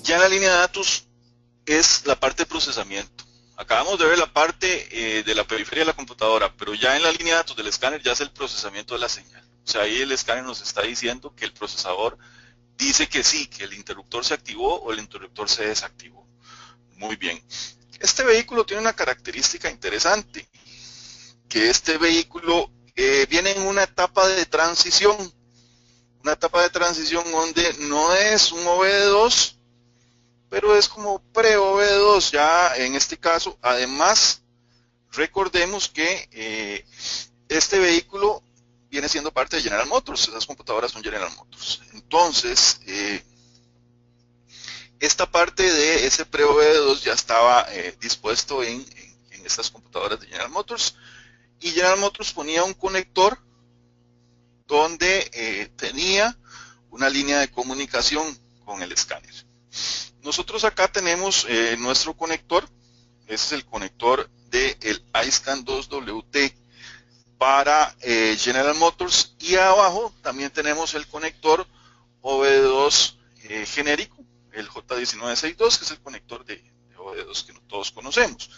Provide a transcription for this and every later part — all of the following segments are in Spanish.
Ya en la línea de datos es la parte de procesamiento. Acabamos de ver la parte de la periferia de la computadora, pero ya en la línea de datos del escáner ya es el procesamiento de la señal. O sea, ahí el escáner nos está diciendo que el procesador dice que sí, que el interruptor se activó o el interruptor se desactivó. Muy bien. Este vehículo tiene una característica interesante, que este vehículo viene en una etapa de transición donde no es un OBD2, pero es como pre-OBD2 ya en este caso. Además, recordemos que este vehículo viene siendo parte de General Motors, esas computadoras son General Motors. Entonces, esta parte de ese pre-OBD2 ya estaba dispuesto en estas computadoras de General Motors, y General Motors ponía un conector donde tenía una línea de comunicación con el escáner. Nosotros acá tenemos nuestro conector. Ese es el conector del iSCAN 2WT para General Motors, y abajo también tenemos el conector OBD2 genérico, el J1962, que es el conector de OBD2 que todos conocemos.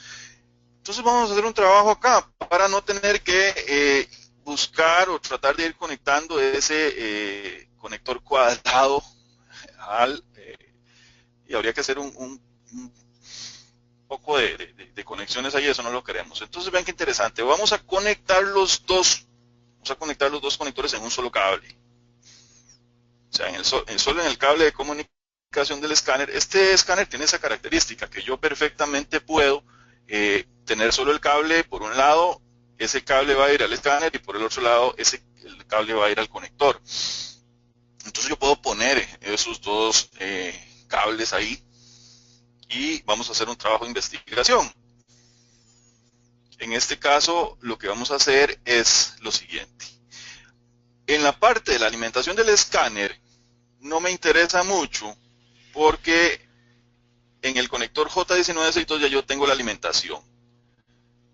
Entonces vamos a hacer un trabajo acá para no tener que buscar o tratar de ir conectando ese conector cuadrado y habría que hacer un poco de conexiones ahí, eso no lo queremos. Entonces vean qué interesante, vamos a conectar los dos conectores en un solo cable. O sea, solo en el cable de comunicación del escáner. Este escáner tiene esa característica, que yo perfectamente puedo tener solo el cable por un lado, ese cable va a ir al escáner, y por el otro lado el cable va a ir al conector. Entonces yo puedo poner esos dos cables ahí, y vamos a hacer un trabajo de investigación. En este caso, lo que vamos a hacer es lo siguiente. En la parte de la alimentación del escáner no me interesa mucho, porque en el conector J1962 ya yo tengo la alimentación.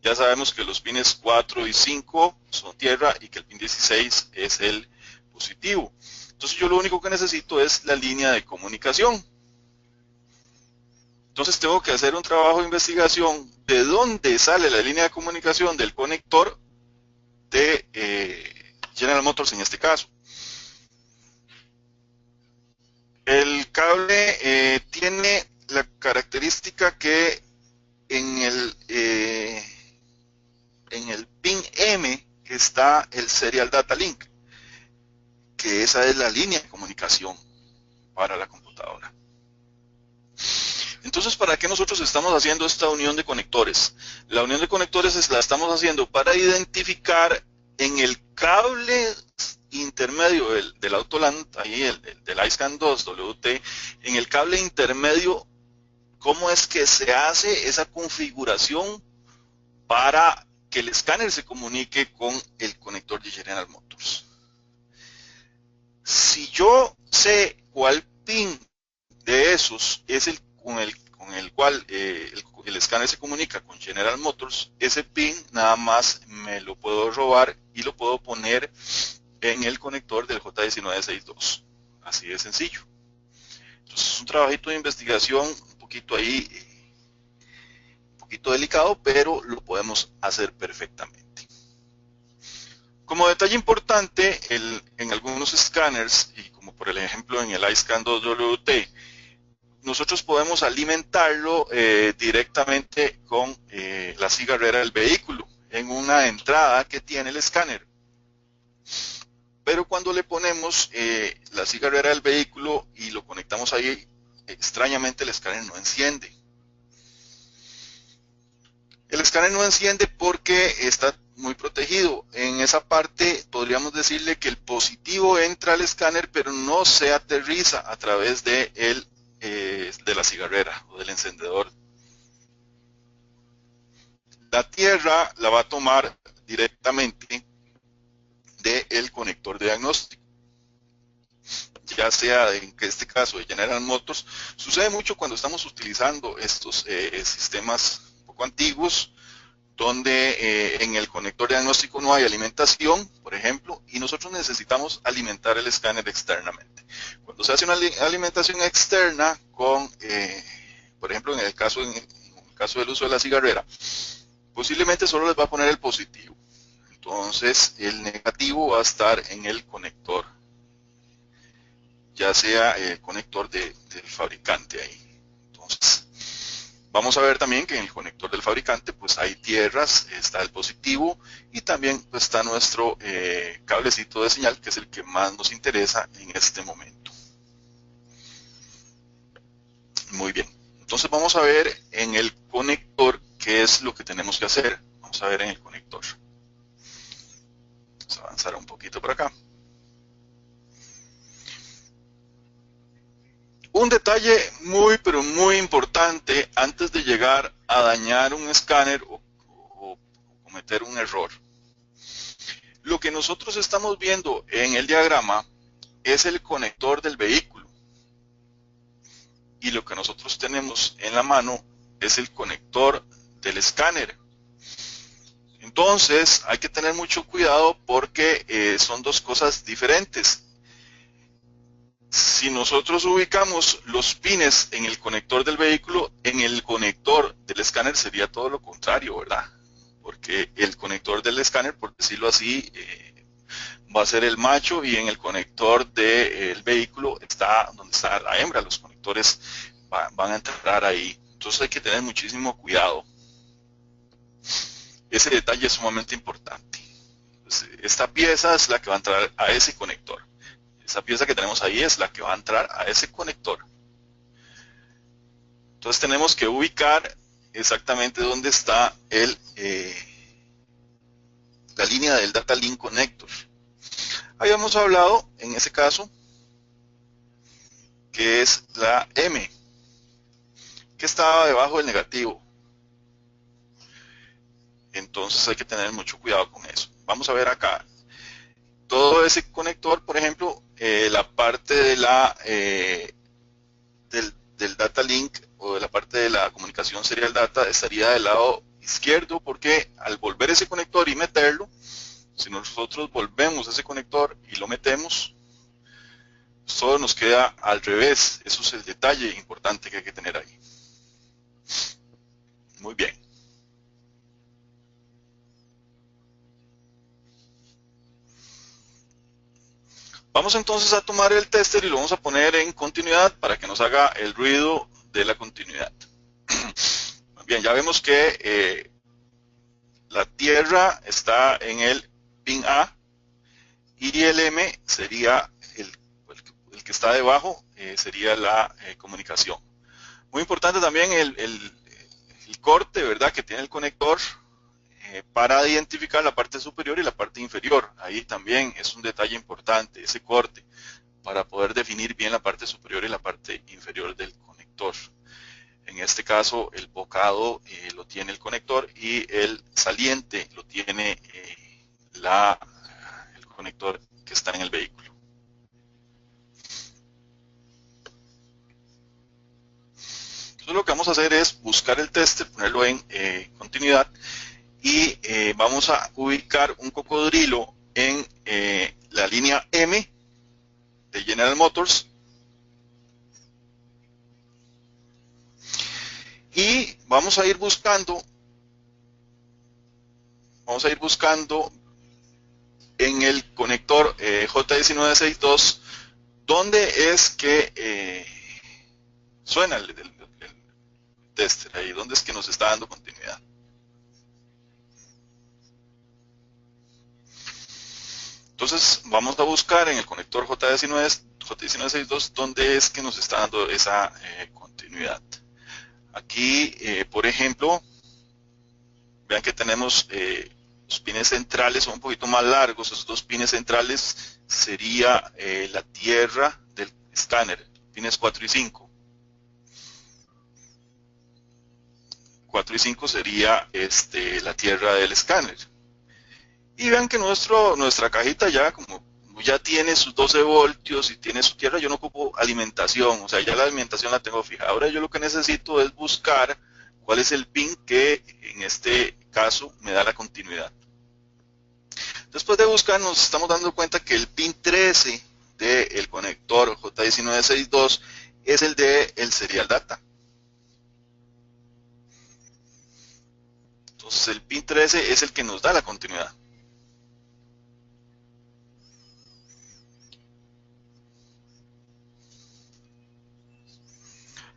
Ya sabemos que los pines 4 y 5 son tierra y que el pin 16 es el positivo. Entonces yo lo único que necesito es la línea de comunicación. Entonces tengo que hacer un trabajo de investigación de dónde sale la línea de comunicación del conector de General Motors en este caso. El cable tiene la característica que en el pin M está el Serial Data Link, que esa es la línea de comunicación para la computadora. Entonces, ¿para qué nosotros estamos haciendo esta unión de conectores? La unión de conectores la estamos haciendo para identificar en el cable intermedio del Autoland, ahí del iSCAN 2WT, en el cable intermedio, cómo es que se hace esa configuración para que el escáner se comunique con el conector de General Motors. Si yo sé cuál pin de esos es el con el cual el escáner se comunica con General Motors, ese pin nada más me lo puedo robar y lo puedo poner en el conector del J1962. Así de sencillo. Entonces es un trabajito de investigación un poquito ahí, un poquito delicado, pero lo podemos hacer perfectamente. Como detalle importante, en algunos escáneres, y como por ejemplo en el iSCAN 2WT, nosotros podemos alimentarlo directamente con la cigarrera del vehículo en una entrada que tiene el escáner. Pero cuando le ponemos la cigarrera del vehículo y lo conectamos ahí, extrañamente el escáner no enciende. El escáner no enciende porque está muy protegido. En esa parte podríamos decirle que el positivo entra al escáner, pero no se aterriza a través de la cigarrera o del encendedor. La tierra la va a tomar directamente del conector de diagnóstico, ya sea en este caso de General Motors. Sucede mucho cuando estamos utilizando estos sistemas un poco antiguos, donde en el conector de diagnóstico no hay alimentación, por ejemplo, y nosotros necesitamos alimentar el escáner externamente. Cuando se hace una alimentación externa con, por ejemplo, en el caso del uso de la cigarrera, posiblemente solo les va a poner el positivo. Entonces, el negativo va a estar en el conector, ya sea el conector del fabricante ahí. Entonces, vamos a ver también que en el conector del fabricante pues hay tierras, está el positivo y también pues, está nuestro cablecito de señal, que es el que más nos interesa en este momento. Muy bien, entonces vamos a ver en el conector qué es lo que tenemos que hacer. Vamos a ver en el conector. Vamos a avanzar un poquito por acá. Un detalle muy pero muy importante antes de llegar a dañar un escáner o cometer un error. Lo que nosotros estamos viendo en el diagrama es el conector del vehículo. Y lo que nosotros tenemos en la mano es el conector del escáner. Entonces hay que tener mucho cuidado porque son dos cosas diferentes. Si nosotros ubicamos los pines en el conector del vehículo, en el conector del escáner sería todo lo contrario, ¿verdad? Porque el conector del escáner, por decirlo así, va a ser el macho y en el conector del vehículo está donde está la hembra. Los conectores van a entrar ahí. Entonces hay que tener muchísimo cuidado. Ese detalle es sumamente importante. Entonces, esta pieza es la que va a entrar a ese conector. Esa pieza que tenemos ahí es la que va a entrar a ese conector. Entonces tenemos que ubicar exactamente dónde está la línea del Data Link Connector. Habíamos hablado en ese caso que es la M, que estaba debajo del negativo. Entonces hay que tener mucho cuidado con eso. Vamos a ver acá. Todo ese conector, por ejemplo, la parte de del data link o de la parte de la comunicación serial data estaría del lado izquierdo porque al volver ese conector y meterlo, si nosotros volvemos ese conector y lo metemos, todo nos queda al revés. Eso es el detalle importante que hay que tener ahí. Muy bien. Vamos entonces a tomar el tester y lo vamos a poner en continuidad para que nos haga el ruido de la continuidad. Bien, ya vemos que la tierra está en el pin A y el M sería el que está debajo, sería la comunicación. Muy importante también el corte, ¿verdad?, que tiene el conector para identificar la parte superior y la parte inferior. Ahí también es un detalle importante, ese corte, para poder definir bien la parte superior y la parte inferior del conector. En este caso, el bocado lo tiene el conector y el saliente lo tiene el conector que está en el vehículo. Entonces lo que vamos a hacer es buscar el tester, ponerlo en continuidad y vamos a ubicar un cocodrilo en la línea M de General Motors y vamos a ir buscando en el conector J1962 dónde es que suena el tester ahí, dónde es que nos está dando continuidad. Entonces vamos a buscar en el conector J1962 dónde es que nos está dando esa continuidad. Aquí, por ejemplo, vean que tenemos los pines centrales son un poquito más largos. Esos dos pines centrales sería la tierra del escáner, pines 4 y 5. 4 y 5 sería la tierra del escáner. Y vean que nuestra cajita ya como ya tiene sus 12 voltios y tiene su tierra, yo no ocupo alimentación, o sea, ya la alimentación la tengo fija. Ahora yo lo que necesito es buscar cuál es el pin que en este caso me da la continuidad. Después de buscar nos estamos dando cuenta que el pin 13 del conector J1962 es el de el serial data. Entonces el pin 13 es el que nos da la continuidad.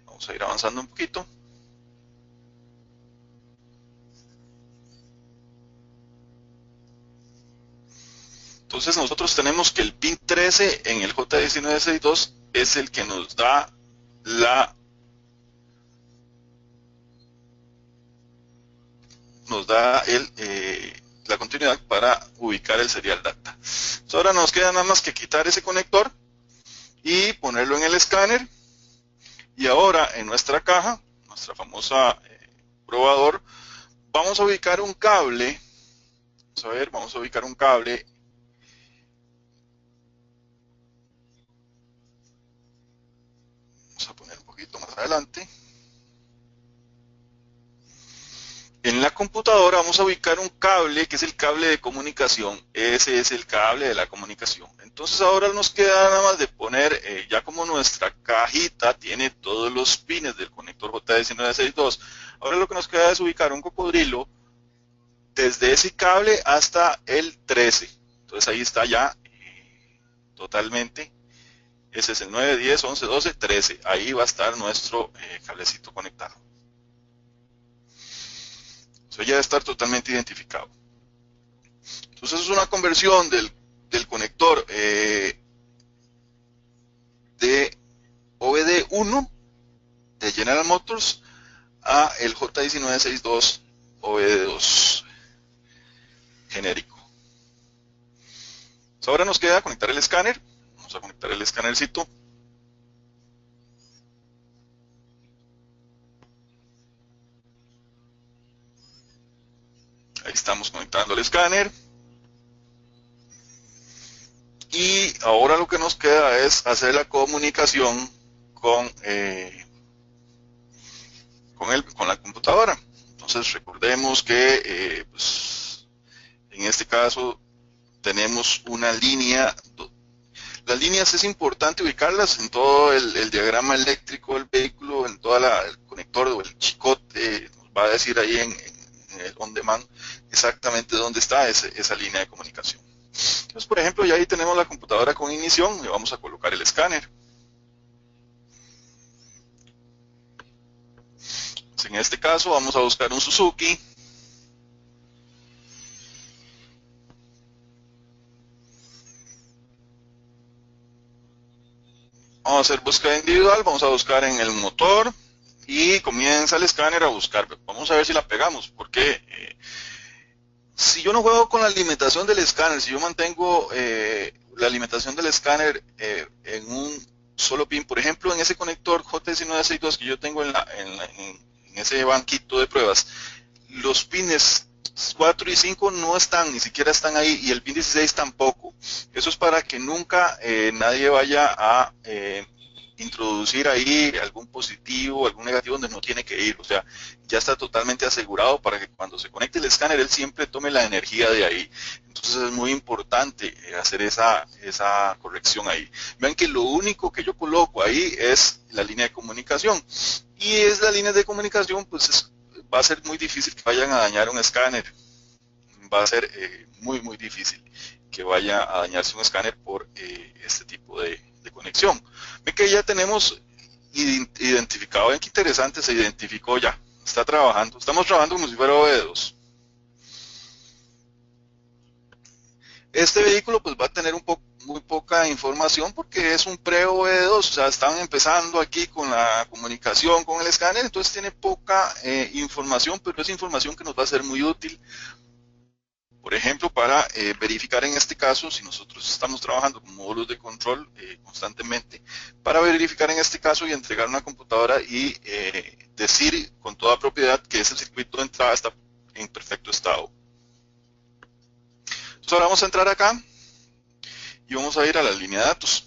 Vamos a ir avanzando un poquito. Entonces nosotros tenemos que el pin 13 en el J1962 es el que nos da la continuidad para ubicar el serial data. Entonces ahora nos queda nada más que quitar ese conector y ponerlo en el escáner. Y ahora en nuestra caja, nuestra famosa probador, vamos a ubicar un cable. Vamos a ubicar un cable. Vamos a poner un poquito más adelante. En la computadora vamos a ubicar un cable que es el cable de comunicación. Ese es el cable de la comunicación. Entonces ahora nos queda nada más de poner, ya como nuestra cajita tiene todos los pines del conector J1962, ahora lo que nos queda es ubicar un cocodrilo desde ese cable hasta el 13. Entonces ahí está ya totalmente. Ese es el 9, 10, 11, 12, 13. Ahí va a estar nuestro cablecito conectado. Eso ya debe estar totalmente identificado. Entonces es una conversión del conector de OBD1 de General Motors a el J1962 OBD2 genérico. Entonces ahora nos queda conectar el escáner. Vamos a conectar el escánercito. Ahí estamos conectando el escáner. Y ahora lo que nos queda es hacer la comunicación con la computadora. Entonces recordemos que pues, en este caso tenemos una línea. Las líneas es importante ubicarlas en todo el diagrama eléctrico del vehículo, en todo el conector o el chicote, nos va a decir ahí en el on demand exactamente dónde está esa línea de comunicación. Entonces, por ejemplo, ya ahí tenemos la computadora con ignición y vamos a colocar el escáner. Entonces, en este caso vamos a buscar un Suzuki. Vamos a hacer búsqueda individual, vamos a buscar en el motor y comienza el escáner a buscar. Vamos a ver si la pegamos, porque si yo no juego con la alimentación del escáner, si yo mantengo la alimentación del escáner en un solo pin, por ejemplo, en ese conector J1962 que yo tengo en ese banquito de pruebas, los pines 4 y 5 no están, ni siquiera están ahí, y el pin 16 tampoco. Eso es para que nunca nadie vaya a introducir ahí algún positivo, algún negativo donde no tiene que ir. O sea, ya está totalmente asegurado para que cuando se conecte el escáner, él siempre tome la energía de ahí. Entonces es muy importante hacer esa corrección ahí. Vean que lo único que yo coloco ahí es la línea de comunicación. Y es la línea de comunicación, pues va a ser muy difícil que vayan a dañar un escáner. Va a ser muy difícil que vaya a dañarse un escáner por este tipo de conexión. Ven que ya tenemos identificado, ven que interesante, se identificó ya, está trabajando, estamos trabajando como si fuera OBD2. Este vehículo pues va a tener muy poca información porque es un pre-OBD2, o sea, están empezando aquí con la comunicación con el escáner, entonces tiene poca información, pero es información que nos va a ser muy útil. Por ejemplo, para verificar en este caso, si nosotros estamos trabajando con módulos de control constantemente, para verificar en este caso y entregar una computadora y decir con toda propiedad que ese circuito de entrada está en perfecto estado. Entonces ahora vamos a entrar acá y vamos a ir a la línea de datos.